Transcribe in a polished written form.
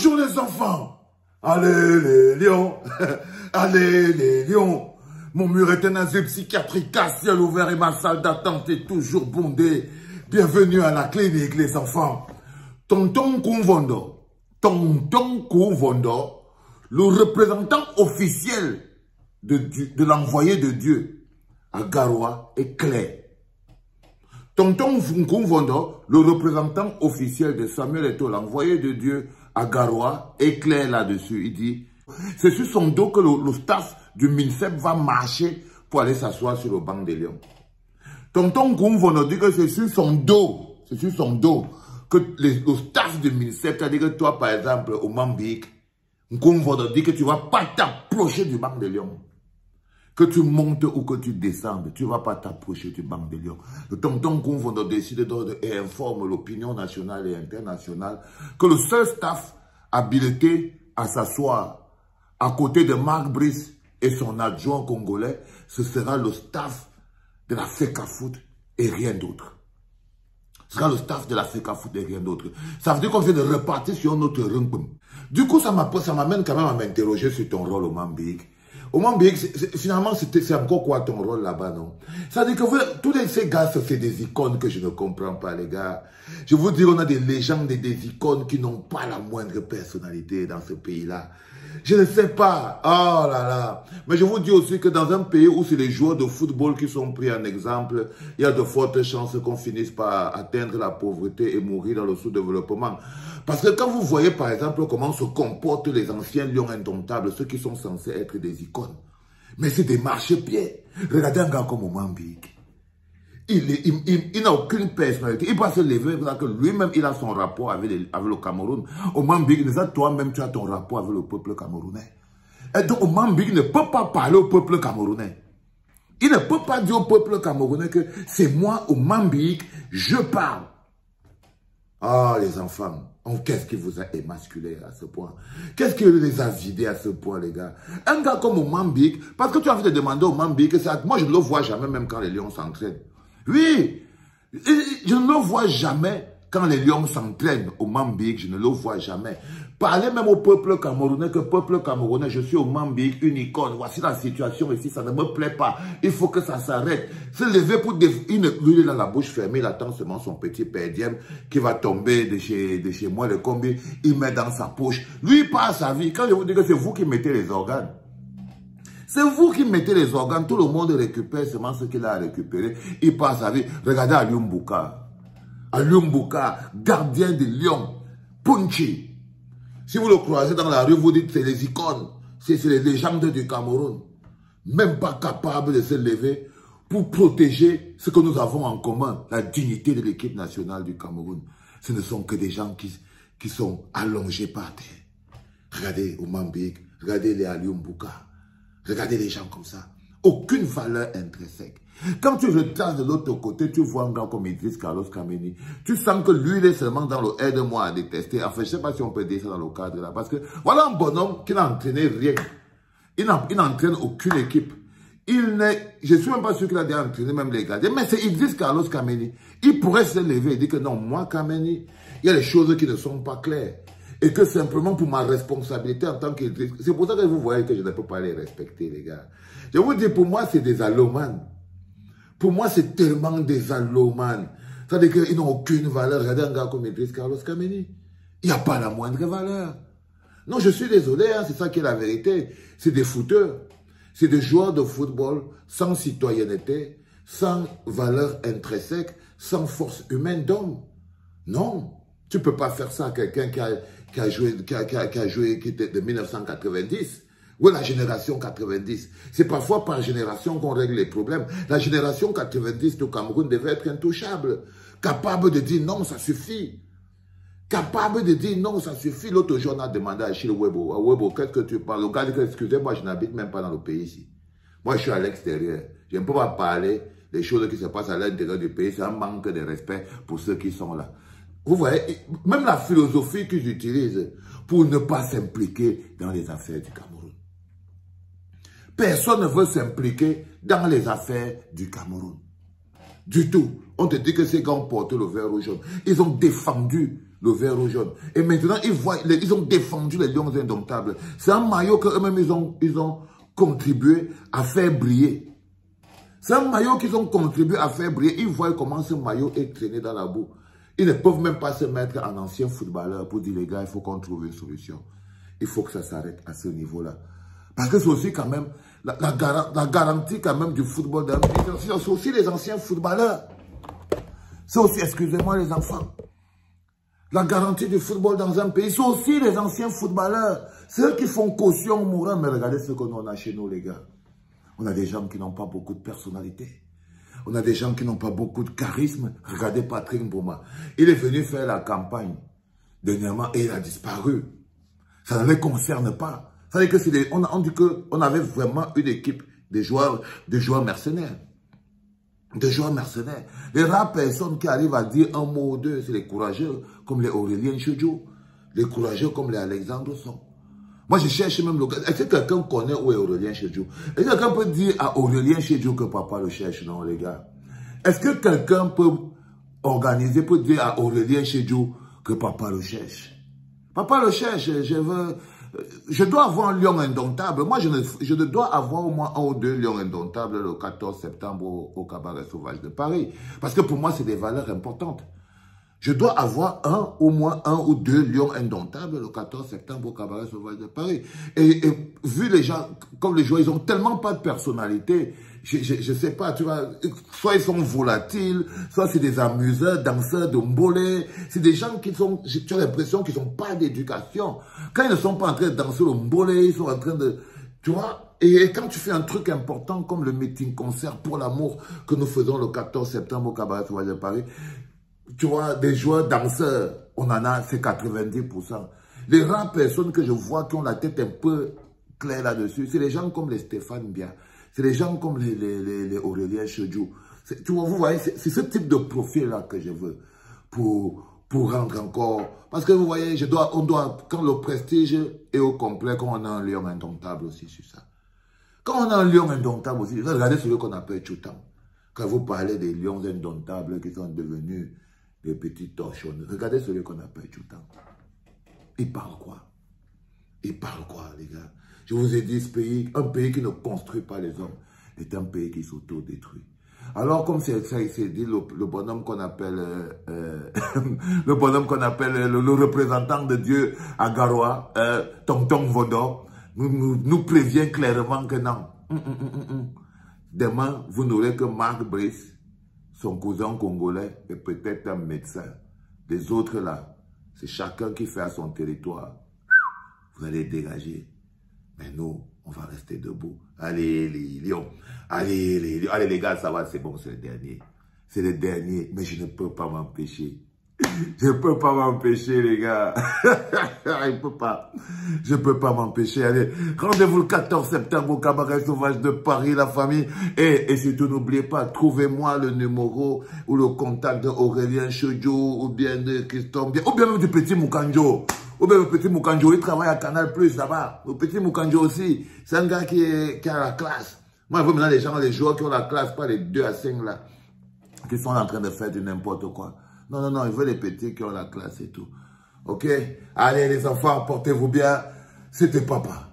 Bonjour les enfants. Allez les lions. Allez les lions. Mon mur est un asile psychiatrique à ciel ouvert et ma salle d'attente est toujours bondée. Bienvenue à la clinique les enfants. Tonton Kumvondo, le représentant officiel de l'envoyé de Dieu à Garoua est clair. Tonton Kumvondo, le représentant officiel de Samuel Eto'o, l'envoyé de Dieu à Garoua, est clair là-dessus. Il dit, c'est sur son dos que le staff du MINSEP va marcher pour aller s'asseoir sur le banc des lions. Tonton Kumvondo dit que c'est sur son dos que le staff du MINSEP, c'est-à-dire que toi, par exemple, au Mambik, Kumvondo dit que tu ne vas pas t'approcher du banc des lions. Que tu montes ou que tu descendes, tu ne vas pas t'approcher du banc des lions. Le tonton Kumvondo décide et informe l'opinion nationale et internationale que le seul staff habilité à s'asseoir à côté de Marc Brice et son adjoint congolais, ce sera le staff de la FECAFOOT et rien d'autre. Ce sera le staff de la FECAFOOT et rien d'autre. Ça veut dire qu'on vient de repartir sur notre rung. Du coup, ça m'amène quand même à m'interroger sur ton rôle au Mambik. Au Mambik, finalement, c'est encore quoi ton rôle là-bas, non? Ça veut dire que tous ces gars, c'est des icônes que je ne comprends pas, les gars. Je vous dis, on a des légendes et des icônes qui n'ont pas la moindre personnalité dans ce pays-là. Je ne sais pas. Oh là là. Mais je vous dis aussi que dans un pays où c'est les joueurs de football qui sont pris en exemple, il y a de fortes chances qu'on finisse par atteindre la pauvreté et mourir dans le sous-développement. Parce que quand vous voyez par exemple comment se comportent les anciens lions indomptables, ceux qui sont censés être des icônes, mais c'est des marchepieds. Regardez un gars comme Mambik. Il n'a aucune personnalité. Il peut se lever que lui-même, il a son rapport avec le Cameroun. Au Mambik, toi-même, tu as ton rapport avec le peuple camerounais. Et donc, au Mambik ne peut pas parler au peuple camerounais. Il ne peut pas dire au peuple camerounais que c'est moi, au Mambik, je parle. Ah, les enfants, qu'est-ce qui vous a émasculé à ce point? Qu'est-ce qui les a vidés à ce point, les gars? Un gars comme au Mambik, parce que tu as envie de demander au Mambik, moi, je ne le vois jamais, même quand les lions s'entraînent. Oui, je ne le vois jamais quand les lions s'entraînent au Mambik, je ne le vois jamais. Parlez même au peuple camerounais, que peuple camerounais, je suis au Mambik, une icône, voici la situation ici, ça ne me plaît pas, il faut que ça s'arrête. Se lever pour lui, il est dans la bouche fermée, il attend seulement son petit perdième qui va tomber de chez moi, le combi, il met dans sa poche. Lui, il passe sa vie. Quand je vous dis que c'est vous qui mettez les organes, c'est vous qui mettez les organes, tout le monde récupère seulement ce qu'il a récupéré. Il passe sa vie. Regardez Alioune Bouka, gardien de Lyon, Punchi. Si vous le croisez dans la rue, vous dites c'est les icônes, c'est les légendes du Cameroun. Même pas capable de se lever pour protéger ce que nous avons en commun, la dignité de l'équipe nationale du Cameroun. Ce ne sont que des gens qui sont allongés par terre. Regardez au Mambik, regardez les Alioune Bouka. Regardez les gens comme ça. Aucune valeur intrinsèque. Quand tu regardes de l'autre côté, tu vois un gars comme Idriss Carlos Kameni. Tu sens que lui, il est seulement dans le aide-moi à détester. Enfin, je ne sais pas si on peut dire ça dans le cadre là. Parce que voilà un bonhomme qui n'a entraîné rien. Il n'entraîne aucune équipe. Je ne suis même pas sûr qu'il a déjà entraîné même les gardiens. Mais c'est Idriss Carlos Kameni. Il pourrait se lever et dire que non, moi, Kameni, il y a des choses qui ne sont pas claires. Et que simplement pour ma responsabilité en tant qu'Idriss, c'est pour ça que vous voyez que je ne peux pas les respecter, les gars. Je vous dis, pour moi, c'est des allomanes. Pour moi, c'est tellement des allomanes. C'est-à-dire qu'ils n'ont aucune valeur. Regardez un gars comme Idriss Carlos Kameni. Il n'y a pas la moindre valeur. Non, je suis désolé, hein, c'est ça qui est la vérité. C'est des footeurs. C'est des joueurs de football sans citoyenneté, sans valeur intrinsèque, sans force humaine d'homme. Non. Tu ne peux pas faire ça à quelqu'un qui était de 1990. Ou la génération 90. C'est parfois par génération qu'on règle les problèmes. La génération 90 du Cameroun devait être intouchable. Capable de dire non, ça suffit. Capable de dire non, ça suffit. L'autre jour, on a demandé à Achille Webo. Webo, qu'est-ce que tu parles? Le gars dit, excusez-moi, je n'habite même pas dans le pays ici. Moi, je suis à l'extérieur. Je ne peux pas parler des choses qui se passent à l'intérieur du pays. C'est un manque de respect pour ceux qui sont là. Vous voyez, même la philosophie qu'ils utilisent pour ne pas s'impliquer dans les affaires du Cameroun. Personne ne veut s'impliquer dans les affaires du Cameroun. Du tout. On te dit que ces gars ont porté le vert rouge. Ils ont défendu le vert ou jaune. Et maintenant, ils ont défendu les Lions indomptables. C'est un maillot qu'eux-mêmes, ils ont contribué à faire briller. C'est un maillot qu'ils ont contribué à faire briller. Ils voient comment ce maillot est traîné dans la boue. Ils ne peuvent même pas se mettre en ancien footballeur pour dire, les gars, il faut qu'on trouve une solution. Il faut que ça s'arrête à ce niveau-là. Parce que c'est aussi quand même la garantie quand même du football d'un pays. C'est aussi les anciens footballeurs. C'est aussi, excusez-moi les enfants, la garantie du football dans un pays, c'est aussi les anciens footballeurs. C'est eux qui font caution mourant. Mais regardez ce qu'on a chez nous, les gars. On a des gens qui n'ont pas beaucoup de personnalité. On a des gens qui n'ont pas beaucoup de charisme. Regardez Patrick Mboma. Il est venu faire la campagne dernièrement et il a disparu. Ça ne les concerne pas. Ça veut dire que on dit qu'on avait vraiment une équipe de joueurs mercenaires. De joueurs mercenaires. Les rares personnes qui arrivent à dire un mot ou deux, c'est les courageux comme les Aurélien Chedjou, les courageux comme les Alexandre Son. Moi, je cherche même le gars. Est-ce que quelqu'un connaît où est Aurélien Chedjou? Est-ce que quelqu'un peut dire à Aurélien Chedjou que papa le cherche? Non, les gars. Est-ce que quelqu'un peut organiser, peut dire à Aurélien Chedjou que papa le cherche? Papa le cherche, je dois avoir un lion indomptable. Moi, je dois avoir au moins un ou deux lions indomptables le 14 septembre au Cabaret Sauvage de Paris. Parce que pour moi, c'est des valeurs importantes. Je dois avoir au moins un ou deux lions indomptables le 14 septembre au Cabaret Sauvage de Paris. Et vu les gens, comme les joueurs, ils ont tellement pas de personnalité. Je sais pas, tu vois, soit ils sont volatiles, soit c'est des amuseurs, danseurs de mbolé. C'est des gens qui sont, tu as l'impression qu'ils n'ont pas d'éducation. Quand ils ne sont pas en train de danser le mbolé, ils sont en train de, tu vois. Et quand tu fais un truc important comme le meeting-concert pour l'amour que nous faisons le 14 septembre au Cabaret Sauvage de Paris, tu vois, des joueurs danseurs, on en a, c'est 90%. Les rares personnes que je vois qui ont la tête un peu claire là-dessus, c'est les gens comme les Stéphane Bia. C'est les gens comme les Aurélien Chedjou. Tu vois, vous voyez, c'est ce type de profil-là que je veux pour rendre encore. Parce que vous voyez, quand le prestige est au complet, quand on a un lion indomptable aussi sur ça. Quand on a un lion indomptable aussi, regardez celui qu'on appelle Choutam. Quand vous parlez des lions indomptables qui sont devenus des petits torchons, regardez celui qu'on appelle Choutam. Il parle quoi? Il parle quoi, les gars? Je vous ai dit, ce pays, un pays qui ne construit pas les hommes, est un pays qui s'auto-détruit. Alors, comme c'est dit le bonhomme qu'on appelle, le bonhomme qu'on appelle le représentant de Dieu à Garoua, Tonton Vodor, nous prévient clairement que non. Demain, vous n'aurez que Marc Brice, son cousin congolais, et peut-être un médecin. Les autres là, c'est chacun qui fait à son territoire. Vous allez dégager. Mais nous, on va rester debout. Allez, les lions. Allez, les lions. Allez, les gars, ça va, c'est bon, c'est le dernier. C'est le dernier, mais je ne peux pas m'empêcher. Je ne peux pas m'empêcher, les gars. Je ne peux pas m'empêcher. Allez, rendez-vous le 14 septembre au Cabaret Sauvage de Paris, la famille. Et surtout, n'oubliez pas, trouvez-moi le numéro ou le contact d'Aurélien Chedjou ou bien de Christophe, ou bien même du petit Moukanjo. Ou bien le petit Moukanjo, il travaille à Canal Plus là-bas. Le petit Moukanjo aussi, c'est un gars qui a la classe. Moi, je veux maintenant les joueurs qui ont la classe, pas les 2 à 5 là, qui sont en train de faire du n'importe quoi. Non, non, non, il veut les petits qui ont la classe et tout. Ok? Allez les enfants, portez-vous bien. C'était papa.